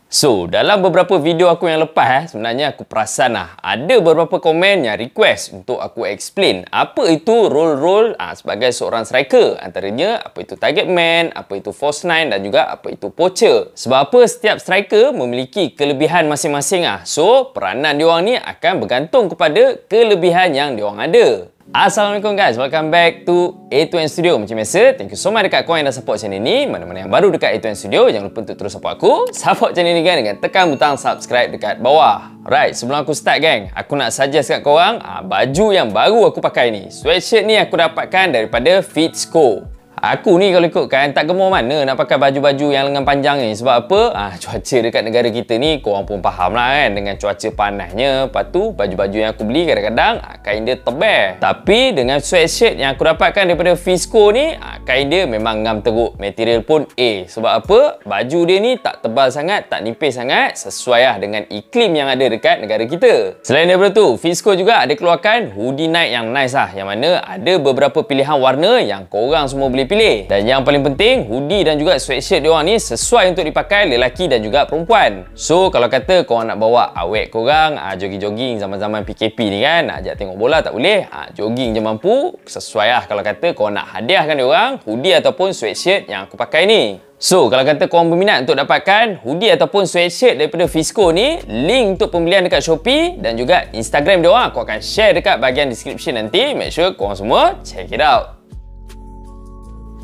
So, dalam beberapa video aku yang lepas sebenarnya aku perasan ada beberapa komen yang request untuk aku explain apa itu role-role sebagai seorang striker. Antaranya apa itu target man, apa itu false nine dan juga apa itu poacher. Sebab apa setiap striker memiliki kelebihan masing-masing So, peranan diorang ni akan bergantung kepada kelebihan yang diorang ada. Assalamualaikum guys, welcome back to A2N Studio. Macam biasa, thank you so much dekat korang yang dah support channel ni. Mana-mana yang baru dekat A2N Studio, jangan lupa untuk terus support aku. Support channel ni kan dengan tekan butang subscribe dekat bawah. Alright, sebelum aku start gang, aku nak suggest kat korang baju yang baru aku pakai ni. Sweatshirt ni aku dapatkan daripada Fitsco. Aku ni kalau ikutkan tak gemar mana nak pakai baju-baju yang lengan panjang ni. Sebab apa? Cuaca dekat negara kita ni korang pun faham lah kan. Dengan cuaca panasnya. Lepas tu baju-baju yang aku beli kadang-kadang kain dia tebal. Tapi dengan sweatshirt yang aku dapatkan daripada Fitsco ni, kain dia memang ngam teruk. Material pun A. Sebab apa? Baju dia ni tak tebal sangat, tak nipis sangat. Sesuai lah dengan iklim yang ada dekat negara kita. Selain daripada tu, Fitsco juga ada keluarkan hoodie night yang nice Yang mana ada beberapa pilihan warna yang korang semua boleh pilih. Dan yang paling penting, hoodie dan juga sweatshirt diorang ni sesuai untuk dipakai lelaki dan juga perempuan. So, kalau kata korang nak bawa awet korang, jogging-jogging zaman-zaman PKP ni kan, nak ajak tengok bola tak boleh, jogging je mampu. Sesuai lah kalau kata korang nak hadiahkan diorang hoodie ataupun sweatshirt yang aku pakai ni. So, kalau kata korang berminat untuk dapatkan hoodie ataupun sweatshirt daripada Fitsco ni, link untuk pembelian dekat Shopee dan juga Instagram diorang aku akan share dekat bahagian description nanti. Make sure korang semua check it out.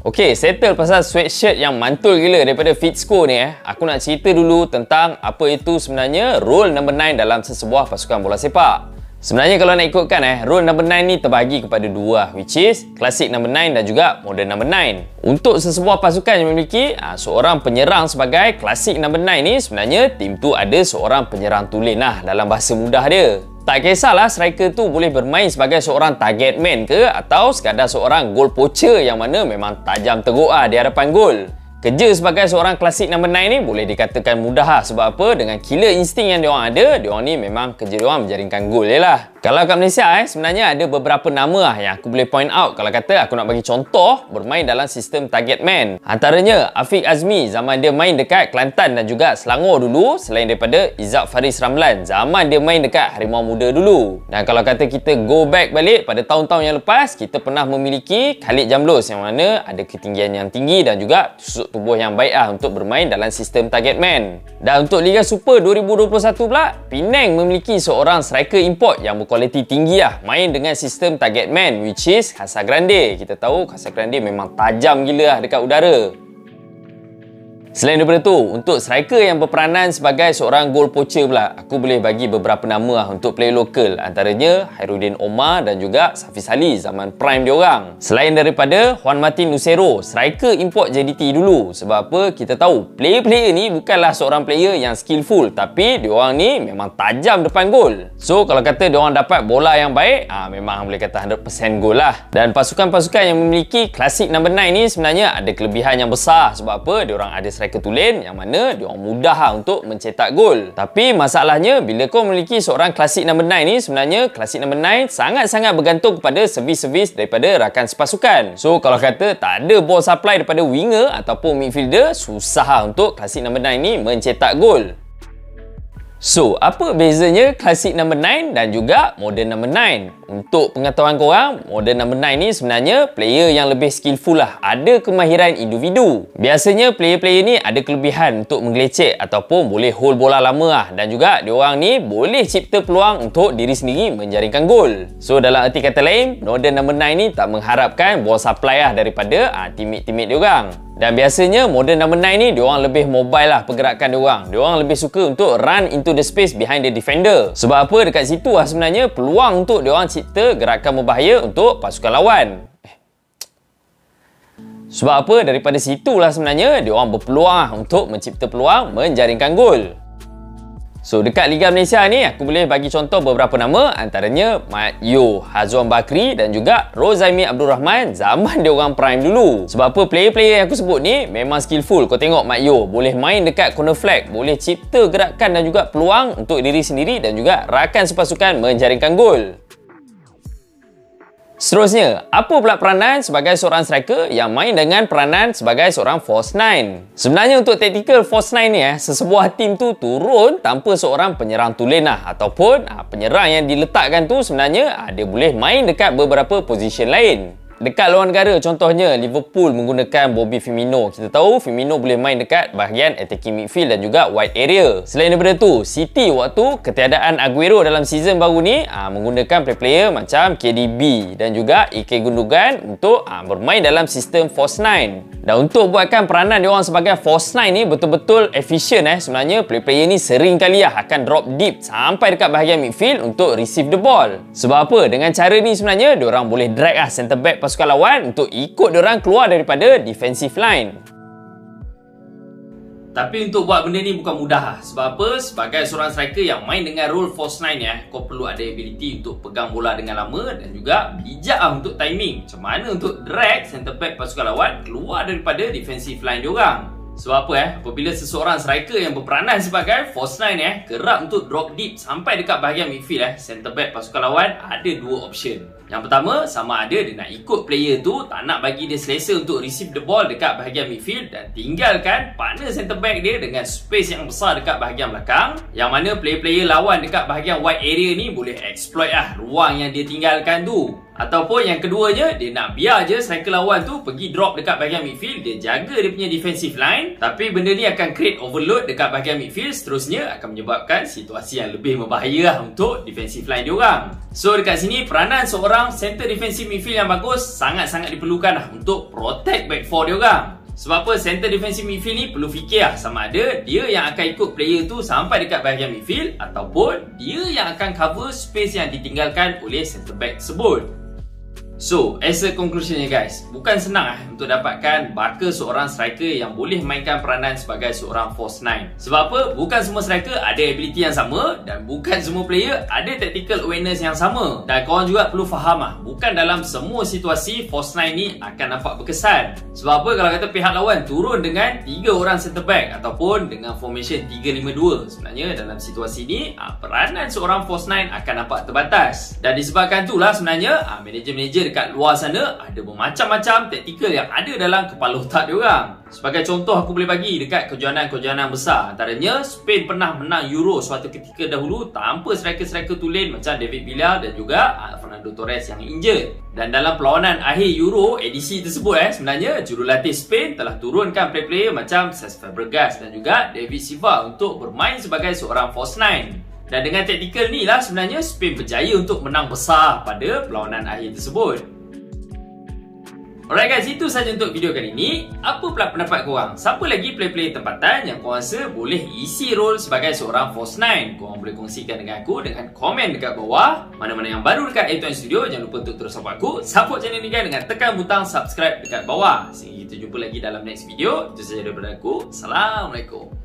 Okay, settle pasal sweatshirt yang mantul gila daripada Fitsco ni Aku nak cerita dulu tentang apa itu sebenarnya role number 9 dalam sesebuah pasukan bola sepak. Sebenarnya kalau nak ikutkan role number 9 ni terbahagi kepada dua, which is classic number 9 dan juga modern number 9. Untuk sesebuah pasukan yang memiliki seorang penyerang sebagai classic number 9 ni, sebenarnya tim tu ada seorang penyerang tulen dalam bahasa mudah dia. Tak kisahlah striker tu boleh bermain sebagai seorang target man ke atau sekadar seorang goal poacher yang mana memang tajam teruk di hadapan gol. Kerja sebagai seorang klasik number 9 ni boleh dikatakan mudah sebab apa? Dengan killer insting yang diorang ada, diorang ni memang kerja diorang menjaringkan gol je lah. Kalau kat Malaysia sebenarnya ada beberapa nama yang aku boleh point out kalau kata aku nak bagi contoh bermain dalam sistem target man. Antaranya Afiq Azmi zaman dia main dekat Kelantan dan juga Selangor dulu, selain daripada Izzat Faris Ramlan zaman dia main dekat Harimau Muda dulu. Dan kalau kata kita go back balik pada tahun-tahun yang lepas, kita pernah memiliki Khalid Jamlos yang mana ada ketinggian yang tinggi dan juga susuk tubuh yang baik untuk bermain dalam sistem target man. Dan untuk Liga Super 2021 pula, Penang memiliki seorang striker import yang berkualiti tinggi main dengan sistem target man, which is Casagrande. Kita tahu Casagrande memang tajam gila dekat udara. Selain daripada tu, untuk striker yang berperanan sebagai seorang goal poacher pula, aku boleh bagi beberapa nama untuk player lokal. Antaranya Hairudin Omar dan juga Safiz Ali zaman prime diorang. Selain daripada Juan Martin Lucero, striker import JDT dulu. Sebab apa? Kita tahu player-player ni bukanlah seorang player yang skillful, tapi diorang ni memang tajam depan gol. So, kalau kata diorang dapat bola yang baik, memang boleh kata 100% gol lah. Dan pasukan-pasukan yang memiliki klasik number 9 ni sebenarnya ada kelebihan yang besar. Sebab apa? Diorang ada striker tulen yang mana diorang mudah untuk mencetak gol. Tapi masalahnya bila kau memiliki seorang klasik number 9 ni, sebenarnya klasik number 9 sangat-sangat bergantung kepada servis-servis daripada rakan sepasukan. So kalau kata tak ada ball supply daripada winger ataupun midfielder, susah untuk klasik number 9 ni mencetak gol. So, apa bezanya klasik number 9 dan juga modern number 9? Untuk pengetahuan korang, modern number 9 ni sebenarnya player yang lebih skillful Ada kemahiran individu. Biasanya player-player ni ada kelebihan untuk menggelecek ataupun boleh hold bola lama Dan juga diorang ni boleh cipta peluang untuk diri sendiri menjaringkan gol. So, dalam erti kata lain, modern number 9 ni tak mengharapkan ball supply daripada teammate-teammate diorang. Dan biasanya modern number 9 ni diorang lebih mobile pergerakan diorang. Diorang lebih suka untuk run into the space behind the defender. Sebab apa? Dekat situ sebenarnya peluang untuk diorang cipta gerakan berbahaya untuk pasukan lawan. Sebab apa? Daripada situlah sebenarnya diorang berpeluang untuk mencipta peluang menjaringkan gol. So, dekat Liga Malaysia ni, aku boleh bagi contoh beberapa nama. Antaranya Mat Yo, Hazwan Bakri dan juga Rozaimi Abdul Rahman zaman dia orang prime dulu. Sebab apa? Player-player yang aku sebut ni memang skillful. Kau tengok Mat Yo, boleh main dekat corner flag, boleh cipta gerakan dan juga peluang untuk diri sendiri dan juga rakan sepasukan menjaringkan gol. Seterusnya, apa pula peranan sebagai seorang striker yang main dengan peranan sebagai seorang false nine? Sebenarnya untuk tactical false nine ni sesebuah tim tu turun tanpa seorang penyerang tulen ataupun penyerang yang diletakkan tu sebenarnya dia boleh main dekat beberapa position lain. Dekat luar negara, contohnya Liverpool menggunakan Bobby Firmino. Kita tahu Firmino boleh main dekat bahagian attacking midfield dan juga wide area. Selain daripada tu, City waktu ketiadaan Aguero dalam season baru ni menggunakan player-player macam KDB dan juga Ike Gundogan untuk bermain dalam sistem false nine. Dan untuk buatkan peranan diorang sebagai false nine ni betul-betul efisien sebenarnya player-player ni sering kali akan drop deep sampai dekat bahagian midfield untuk receive the ball. Sebab apa? Dengan cara ni sebenarnya diorang boleh drag centre back pasukan lawan untuk ikut diorang keluar daripada defensive line. Tapi untuk buat benda ni bukan mudah. Sebab apa? Sebagai seorang striker yang main dengan role false nine kau perlu ada ability untuk pegang bola dengan lama dan juga bijak untuk timing. Macam mana untuk drag centre back pasukan lawan keluar daripada defensive line diorang. Sebab apa? Apabila seseorang striker yang berperanan sebagai false nine kerap untuk drop deep sampai dekat bahagian midfield centre back pasukan lawan ada dua option. Yang pertama, sama ada dia nak ikut player tu, tak nak bagi dia selesa untuk receive the ball dekat bahagian midfield dan tinggalkan partner centre back dia dengan space yang besar dekat bahagian belakang, yang mana player-player lawan dekat bahagian wide area ni boleh exploit ruang yang dia tinggalkan tu. Ataupun yang keduanya, dia nak biar je striker lawan tu pergi drop dekat bahagian midfield, dia jaga dia punya defensive line, tapi benda ni akan create overload dekat bahagian midfield, seterusnya akan menyebabkan situasi yang lebih berbahaya untuk defensive line diorang. So dekat sini peranan seorang center defensive midfield yang bagus sangat-sangat diperlukan untuk protect back four diorang. Sebab apa? Center defensive midfield ni perlu fikir sama ada dia yang akan ikut player tu sampai dekat bahagian midfield ataupun dia yang akan cover space yang ditinggalkan oleh center back tersebut. So, as a conclusionnya guys, bukan senang untuk dapatkan baka seorang striker yang boleh mainkan peranan sebagai seorang false nine. Sebab apa? Bukan semua striker ada ability yang sama dan bukan semua player ada tactical awareness yang sama. Dan korang juga perlu faham bukan dalam semua situasi false nine ni akan nampak berkesan. Sebab apa? Kalau kata pihak lawan turun dengan 3 orang centre back ataupun dengan formation 3-5-2, sebenarnya dalam situasi ni peranan seorang false nine akan nampak terbatas. Dan disebabkan itulah sebenarnya manager-manager dekat luar sana ada bermacam-macam taktikal yang ada dalam kepala otak diorang. Sebagai contoh aku boleh bagi dekat kejohanan-kejohanan besar, antaranya Spain pernah menang Euro suatu ketika dahulu tanpa striker-striker tulen macam David Villa dan juga Fernando Torres yang injured. Dan dalam perlawanan akhir Euro edisi tersebut sebenarnya jurulatih Spain telah turunkan player-player macam Cesc Fabregas dan juga David Silva untuk bermain sebagai seorang false nine. Dan dengan taktikal ni lah sebenarnya Spain berjaya untuk menang besar pada perlawanan akhir tersebut. Alright guys, itu sahaja untuk video kali ini. Apa pula pendapat korang? Siapa lagi player-player tempatan yang korang rasa boleh isi role sebagai seorang false nine? Korang boleh kongsikan dengan aku dengan komen dekat bawah. Mana-mana yang baru dekat A2 Studio, jangan lupa untuk terus support aku. Support channel ni guys dengan tekan butang subscribe dekat bawah. Sehingga kita jumpa lagi dalam next video. Itu sahaja daripada aku. Assalamualaikum.